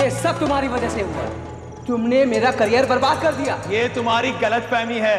ये सब तुम्हारी वजह से हुआ। तुमने मेरा करियर बर्बाद कर दिया। ये तुम्हारी गलतफहमी है।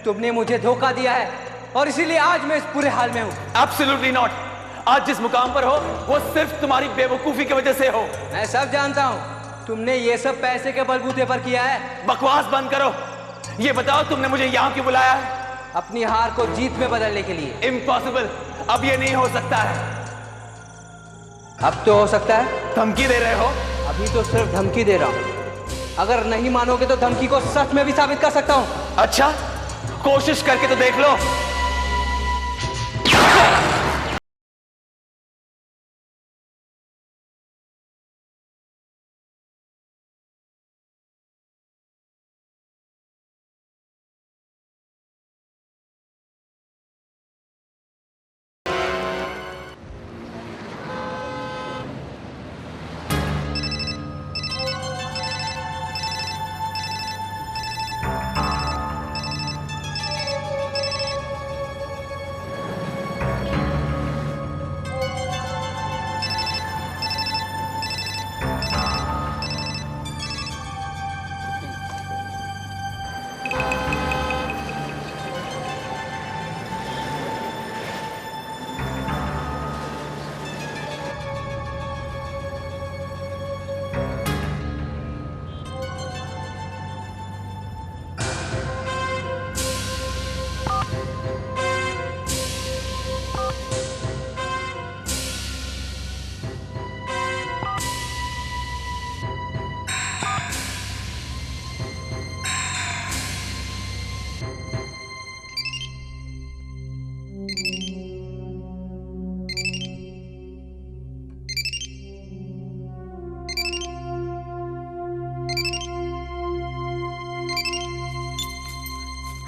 तुमने मुझे धोखा दिया है और इसीलिए आज मैं इस बुरे हाल में हूँ। Absolutely not। आज जिस मुकाम पर हो वो सिर्फ तुम्हारी बेवकूफी की वजह से हो। मैं सब जानता हूँ। तुमने ये सब पैसे के बलबूते पर किया है। बकवास बंद करो। ये बताओ तुमने मुझे यहाँ क्यों बुलाया है? अपनी हार को जीत में बदलने के लिए। इम्पॉसिबल। अब ये नहीं हो सकता है। अब तो हो सकता है। धमकी दे रहे हो? अभी तो सिर्फ धमकी दे रहा हूँ। अगर नहीं मानोगे तो धमकी को सच में भी साबित कर सकता हूँ। अच्छा, कोशिश करके तो देख लो।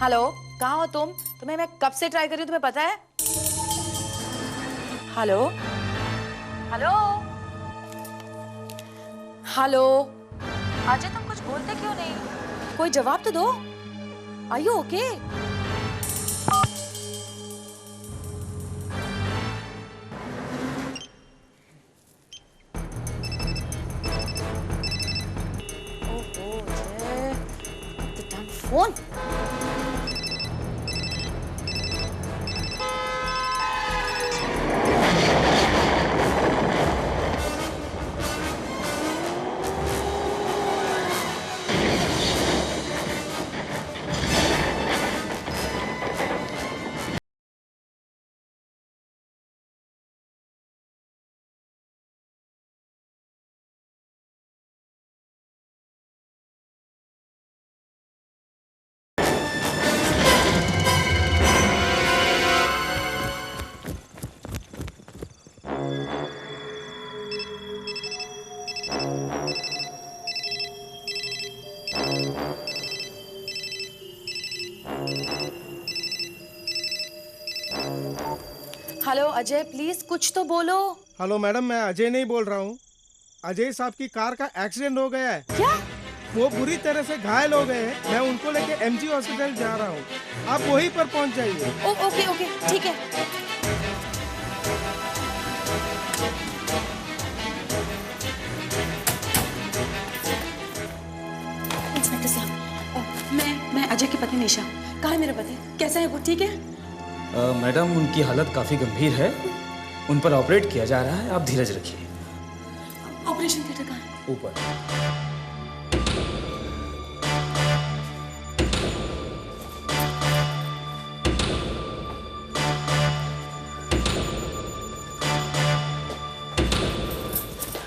हेलो, कहाँ हो तुम? तुम्हें मैं कब से ट्राई कर रही हूँ, तुम्हें पता है? हेलो हेलो हेलो, अजय तुम कुछ बोलते क्यों नहीं? कोई जवाब तो दो। Are you okay? ओहो Ajay, the damn phone. Hello Ajay, please कुछ तो बोलो। हेलो मैडम, मैं अजय नहीं बोल रहा हूँ। अजय साहब की कार का एक्सीडेंट हो गया है। क्या? वो बुरी तरह से घायल हो गए हैं। मैं उनको लेके एमजी हॉस्पिटल जा रहा हूँ। आप वहीं पर पहुँच जाइए। ओके ओके, ठीक है। इंस्पेक्टर साहब, मैं अजय की पत्नी निशा। कहाँ है मेरा पति? कैसा है वो? ठीक है? मैडम, उनकी हालत काफ़ी गंभीर है। उन पर ऑपरेट किया जा रहा है, आप धीरज रखिए। ऑपरेशन थिएटर कहाँ है? ऊपर।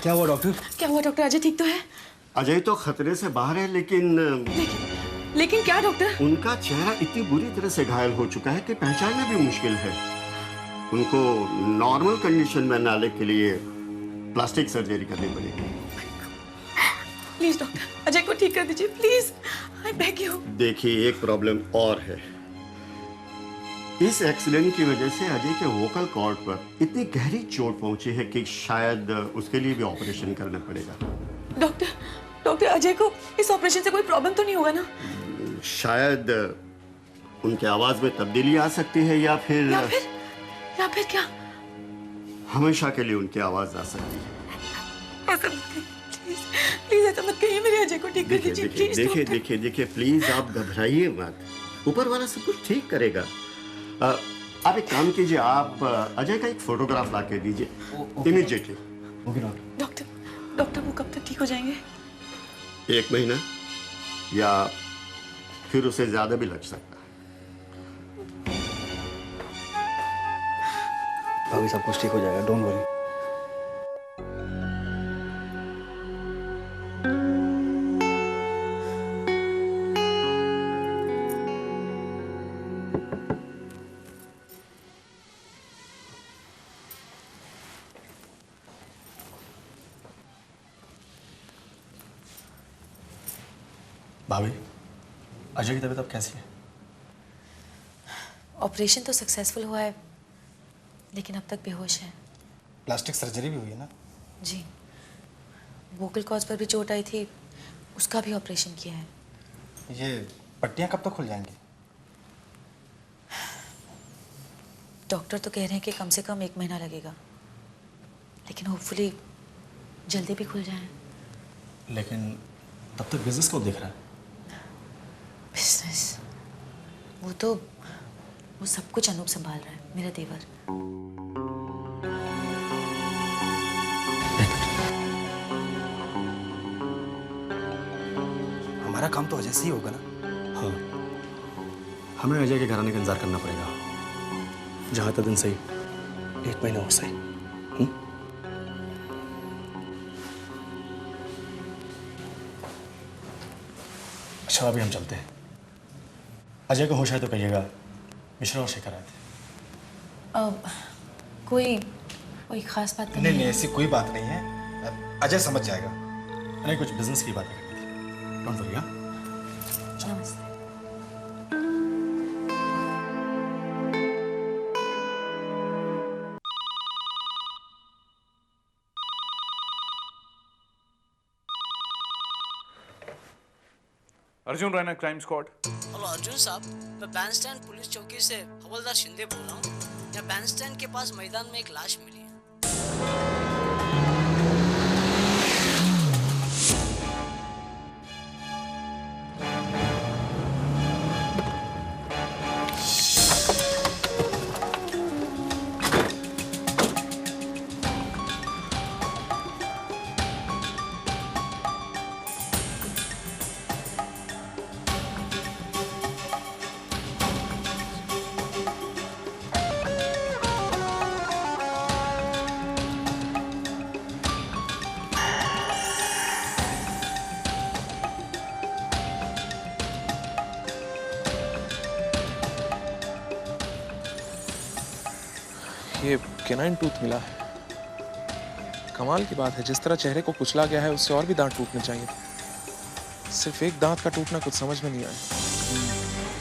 क्या हुआ डॉक्टर? क्या हुआ डॉक्टर? अजय ठीक तो है? अजय तो खतरे से बाहर है, लेकिन लेकिन क्या डॉक्टर? उनका चेहरा इतनी बुरी तरह से घायल हो चुका है कि पहचानना भी मुश्किल है। उनको नॉर्मल कंडीशन में लाने के लिए प्लास्टिक सर्जरी करनी पड़ेगी। प्लीज डॉक्टर, अजय को ठीक कर दीजिए प्लीज, आई बेग यू। देखिए, एक प्रॉब्लम और है। इस एक्सीडेंट की वजह से अजय के वोकल कॉर्ड पर इतनी गहरी चोट पहुंची है कि शायद उसके लिए भी ऑपरेशन करना पड़ेगा। डॉक्टर अजय को इस ऑपरेशन से कोई प्रॉब्लम तो नहीं होगा ना? शायद उनके आवाज में तब्दीली आ सकती है, या फिर क्या? हमेशा के लिए उनकी आवाज आ सकती है। ऐसा प्लीज ऐसा मत कहिए, मेरे अजय को ठीक कर देखिए दीजिए देखिए प्लीज। देखिए डॉक्टर। देखिए देखिए प्लीज आप घबराइए मत, ऊपर वाला सब कुछ ठीक करेगा। आप एक काम कीजिए, आप अजय का एक फोटोग्राफ ला के दीजिए इमीडिएटली। डॉक्टर डॉक्टर वो कब तक ठीक हो जाएंगे? 1 महीना या फिर उससे ज्यादा भी लग सकता है। भाभी सब कुछ ठीक हो जाएगा, डोंट वरी। भाभी, अजय की तबीयत अब कैसी है? ऑपरेशन तो सक्सेसफुल हुआ है, लेकिन अब तक बेहोश है। प्लास्टिक सर्जरी भी हुई है ना? जी, वोकल कॉर्ड्स पर भी चोट आई थी, उसका भी ऑपरेशन किया है। ये पट्टियां कब तक खुल जाएंगी? डॉक्टर तो कह रहे हैं कि कम से कम 1 महीना लगेगा, लेकिन होपफुली जल्दी भी खुल जाए। लेकिन तब तक बिजनेस को देख रहा है? बिजनेस वो सब कुछ अनूप संभाल रहा है, मेरा देवर। हमारा काम तो अजय से ही होगा ना? हाँ, हमें अजय के घर आने का इंतजार करना पड़ेगा, जहाँ तक दिन सही 1 महीना हो सही। अच्छा, अभी हम चलते हैं। अजय को होश है तो कहिएगा मिश्रा और शेखर आए थे। कोई खास बात तो नहीं नहीं, ऐसी कोई बात नहीं है, अजय समझ जाएगा। नहीं, कुछ बिजनेस की बातें करनी थी। Don't worry. हाँ, नमस्ते। Arjun Raina, crime squad. Hello Arjun साहब, मैं बैंडस्टैंड पुलिस चौकी से हवलदार शिंदे बोल रहा हूँ। यहाँ बैंडस्टैंड के पास मैदान में एक लाश मिली है। ये केनाइन टूथ मिला है। कमाल की बात है, जिस तरह चेहरे को कुचला गया है उससे और भी दांत टूटने चाहिए। सिर्फ एक दांत का टूटना कुछ समझ में नहीं आया।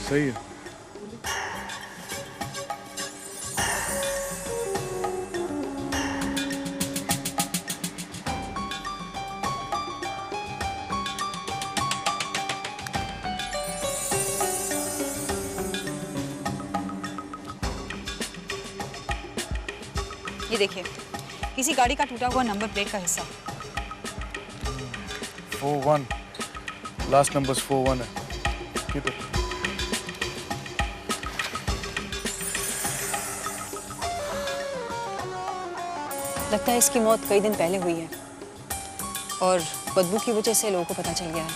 सही है। ये देखिए, किसी गाड़ी का टूटा हुआ नंबर प्लेट का हिस्सा। 41, लास्ट नंबर 41 है। Keep it. लगता है इसकी मौत कई दिन पहले हुई है और बदबू की वजह से लोगों को पता चल गया है।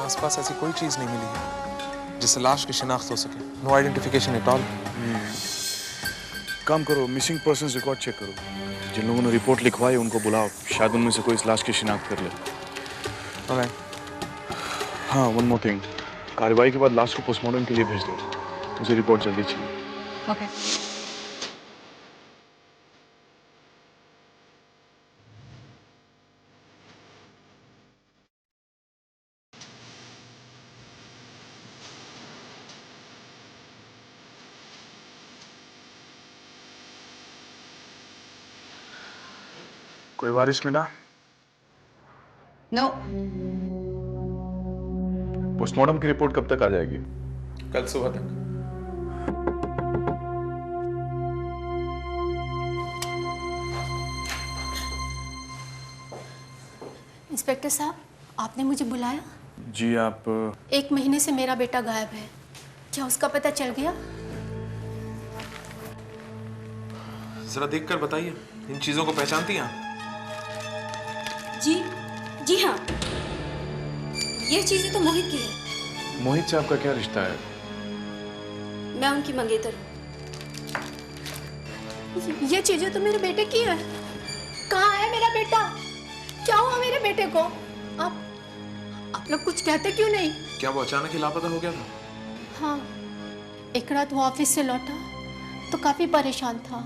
आसपास ऐसी कोई चीज नहीं मिली है जिससे लाश की शिनाख्त हो सके। No identification at all. काम करो, मिसिंग पर्सन्स रिकॉर्ड चेक करो। जिन लोगों ने रिपोर्ट लिखवाई उनको बुलाओ, शायद उनमें से कोई इस लाश की शिनाख्त कर ले। हाँ, वन मोर थिंग, कार्रवाई के बाद लाश को पोस्टमार्टम के लिए भेज दो। मुझे रिपोर्ट जल्दी चाहिए। ओके। कोई वारिस मिला? नो। पोस्टमार्टम की रिपोर्ट कब तक आ जाएगी? कल सुबह तक। इंस्पेक्टर साहब, आपने मुझे बुलाया? जी आप 1 महीने से मेरा बेटा गायब है, क्या उसका पता चल गया? जरा देखकर बताइए, इन चीजों को पहचानती हैं आप? जी हाँ, ये चीजें तो मोहित की है। मोहित से आपका क्या रिश्ता है? मैं उनकी मंगेतर हूँ। ये चीजें तो मेरे बेटे की है। कहाँ है मेरा बेटा? क्या हुआ मेरे बेटे को? आप लोग कुछ कहते क्यों नहीं? क्या वो अचानक ही लापता हो गया था? हाँ, एक रात वो ऑफिस से लौटा तो काफी परेशान था।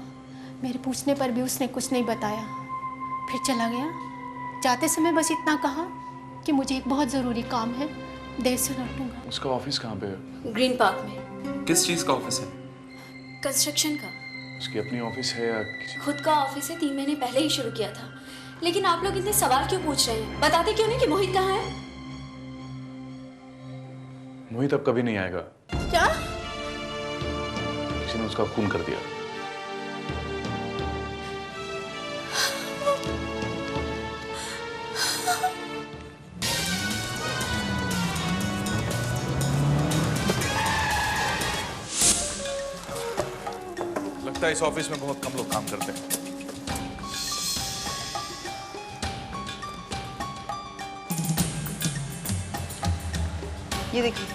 मेरे पूछने पर भी उसने कुछ नहीं बताया, फिर चला गया। जाते समय बस इतना कहा कि मुझे एक बहुत जरूरी काम है, देर से लौटूंगा। उसका ऑफिस कहाँ पे है? ग्रीन पार्क में। किस चीज का ऑफिस है? कंस्ट्रक्शन का। उसकी अपनी ऑफिस है या किसी? खुद का ऑफिस है, 3 महीने पहले ही शुरू किया था। लेकिन आप लोग इतने सवाल क्यों पूछ रहे हैं? बताते क्यों नहीं कि मोहित कहाँ है? मोहित अब कभी नहीं आएगा। क्या? किसी ने उसका खून कर दिया। लगता है इस ऑफिस में बहुत कम लोग काम करते हैं। ये देखिए,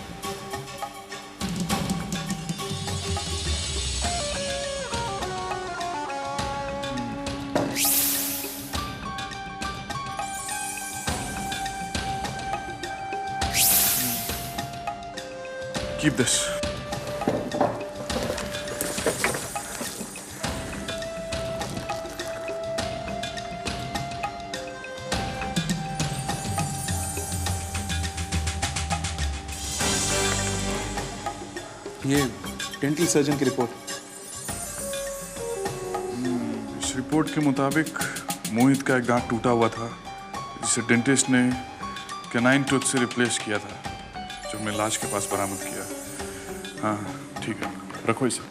Keep this. ये डेंटल सर्जन की रिपोर्ट। इस रिपोर्ट के मुताबिक मोहित का एक दांत टूटा हुआ था, जिसे डेंटिस्ट ने कैनाइन टूथ से रिप्लेस किया था, जो हमने लाश के पास बरामद किया। हाँ ठीक है, रखो इसे।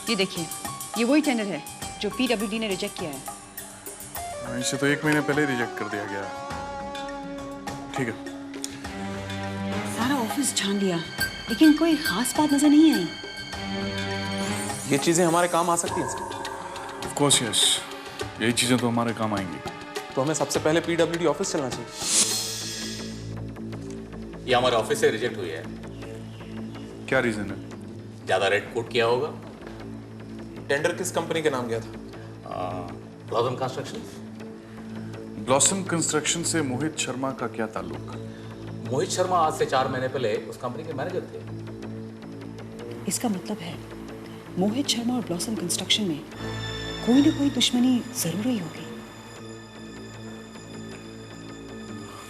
ये देखिए, ये वही टेंडर है जो पीडब्ल्यूडी ने रिजेक्ट किया है। इसे तो 1 महीने पहले रिजेक्ट कर दिया गया। ठीक है। सारा ऑफिस छान लिया, लेकिन कोई खास बात नजर नहीं आई। ये चीजें हमारे काम आ सकती हैं? Of course yes, यही चीजें तो हमारे काम आएंगी। तो हमें सबसे पहले पीडब्ल्यूडी ऑफिस चलना चाहिए। ये हमारे ऑफिस से रिजेक्ट हुई है। क्या रीजन है? ज्यादा रेट कोट किया होगा। टेंडर किस कंपनी के नाम गया था? Blossom construction. ब्लॉसम कंस्ट्रक्शन से मोहित शर्मा का क्या ताल्लुक? मोहित शर्मा आज से 4 महीने पहले उस कंपनी के मैनेजर थे। इसका मतलब है मोहित शर्मा और ब्लॉसम कंस्ट्रक्शन में कोई ना कोई दुश्मनी जरूर ही होगी।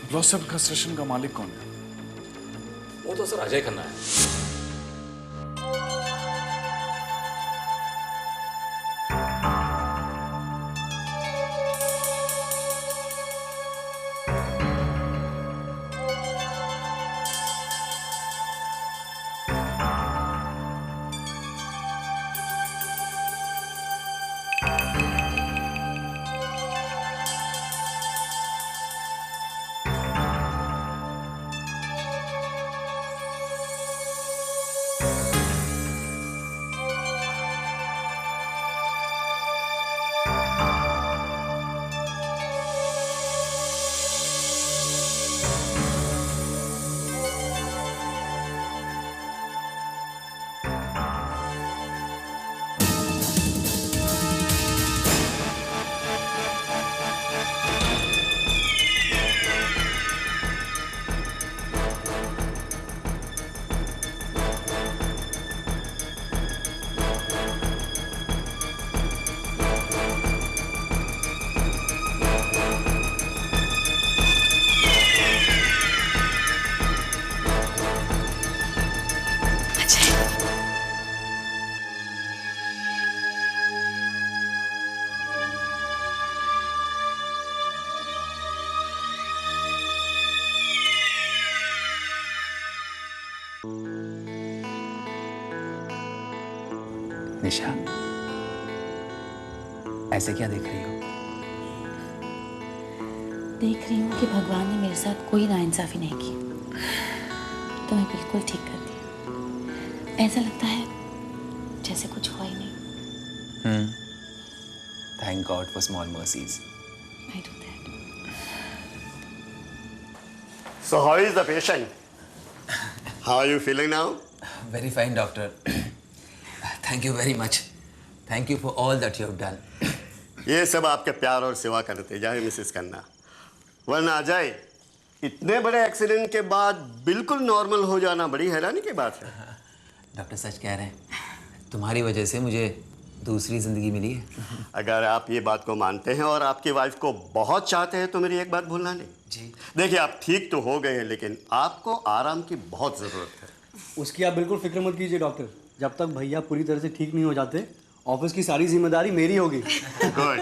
ब्लॉसम कंस्ट्रक्शन का मालिक कौन है? वो तो सर अजय खन्ना है। निशा, ऐसे क्या देख रही हो? देख रही हूँ कि भगवान ने मेरे साथ कोई नाइंसाफी नहीं की, तो मैं बिल्कुल ठीक कर दी। ऐसा लगता है जैसे कुछ हुआ ही नहीं। Thank God for small mercies. I do that. So how is the patient? How are you feeling now? Very fine, doctor. Thank you very much. Thank you for all that you have done. ये सब आपके प्यार और सेवा का नतीजा है Mrs Khanna. वरना अजय, इतने बड़े एक्सीडेंट के बाद बिल्कुल नॉर्मल हो जाना बड़ी हैरानी की बात है। डॉक्टर सच कह रहे हैं, तुम्हारी वजह से मुझे दूसरी जिंदगी मिली है। अगर आप ये बात को मानते हैं और आपकी वाइफ को बहुत चाहते हैं तो मेरी एक बात भूलना नहीं। जी। देखिए, आप ठीक तो हो गए हैं, लेकिन आपको आराम की बहुत ज़रूरत है। उसकी आप बिल्कुल फिक्र मत कीजिए डॉक्टर। जब तक भैया पूरी तरह से ठीक नहीं हो जाते, ऑफिस की सारी जिम्मेदारी मेरी होगी। गुड।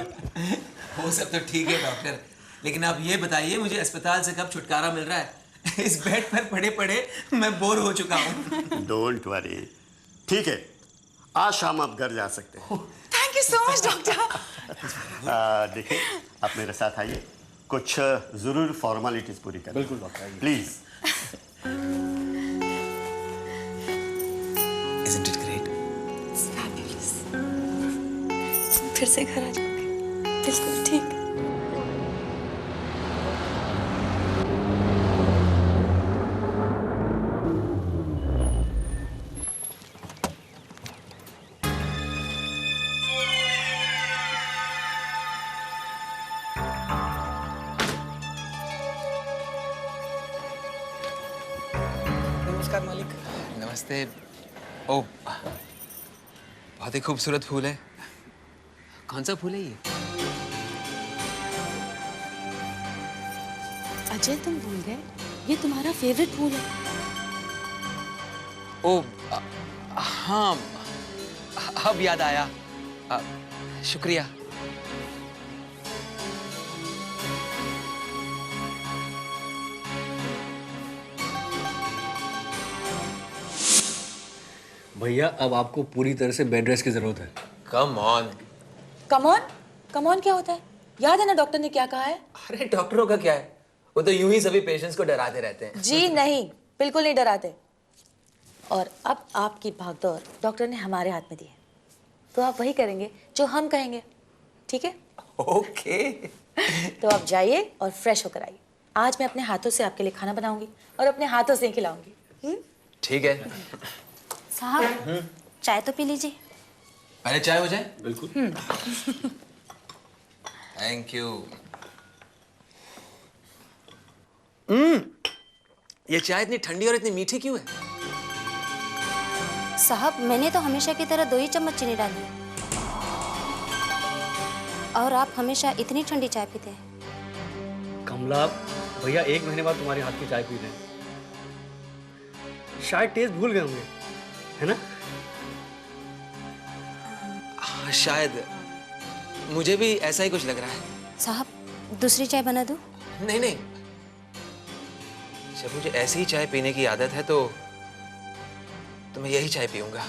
वो सब तो ठीक है डॉक्टर, लेकिन आप ये बताइए मुझे अस्पताल से कब छुटकारा मिल रहा है? इस बेड पर पड़े पड़े मैं बोर हो चुका हूँ। डोंट वरी, ठीक है, आज शाम आप घर जा सकते हैं। Thank you so much doctor. देखिए, आप मेरे साथ आइए, कुछ ज़रूर फॉर्मेलिटीज़ पूरी करें। बिल्कुल doctor, please. Isn't it great? It's fabulous. फिर से घर आ जाऊंगी, बिल्कुल ठीक। नमस्कार मालिक। नमस्ते। ओ, बहुत ही खूबसूरत फूल है। कौन सा फूल है ये? अजय, तुम भूल गए, ये तुम्हारा फेवरेट फूल है। ओ, हाँ, अब याद आया। शुक्रिया। भैया, अब आपको पूरी तरह से बेड रेस्ट की जरूरत है। Come on. Come on? Come on क्या होता है? याद है ना डॉक्टर ने क्या कहा है? अरे डॉक्टरों का क्या है, वो तो यूं ही सभी पेशेंट्स को डराते रहते हैं। जी नहीं, बिल्कुल नहीं डराते। और अब आपकी भागदौड़ डॉक्टर ने हमारे हाथ में दी है, तो आप वही करेंगे जो हम कहेंगे, ठीक है? ओके। तो आप जाइए और फ्रेश होकर आइए। आज मैं अपने हाथों से आपके लिए खाना बनाऊंगी और अपने हाथों से ही खिलाऊंगी। ठीक है। साहब, चाय तो पी लीजिए। पहले चाय हो जाए। बिल्कुल। Thank you. ये चाय इतनी ठंडी और इतनी मीठी क्यों है? साहब, मैंने तो हमेशा की तरह 2 ही चम्मच चीनी डाली है, और आप हमेशा इतनी ठंडी चाय पीते हैं। कमला, भैया 1 महीने बाद तुम्हारे हाथ की चाय पी रहे हैं, शायद टेस्ट भूल गए होंगे, है ना? शायद, मुझे भी ऐसा ही कुछ लग रहा है। साहब, दूसरी चाय बना दूं? नहीं नहीं, जब मुझे ऐसी ही चाय पीने की आदत है तो मैं यही चाय पीऊंगा।